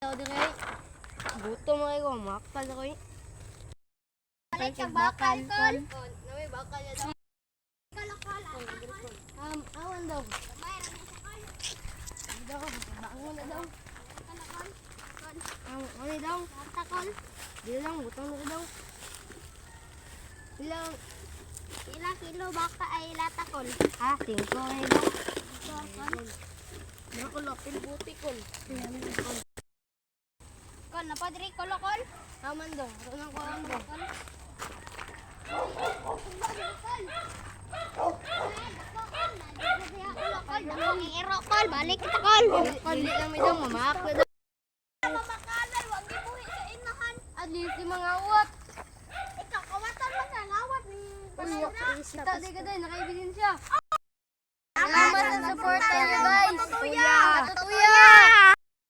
Ako dire. Gutom mo kayo, makakal ako eh. Balik sa bakal, kol. Naway bakal ya daw. Kalakal. Awan daw. Mayroon na sa kol. Daw, bangon na daw. Kalakal. Kol. Ano daw? Bata, kol. Di lang, butang na daw. Ilang, Ilang kilo baka ay lata, kol. 5 ay daw. Kol. Nakulapin buti ko. Kol, napadri, kol, kol. Aman daw, tunang ko ang daw. Kol. Kol, balik kita, kol. Dili lang may daw, mamak na daw. Mamakalay, wag ibuhi sa inahan. At least yung mga uwat. Ikaw, kawatan mo sa ngawat ni Kita di ka din, nakaibilin siya. Salamat sa support niyo guys. Tutuya! Tutuya!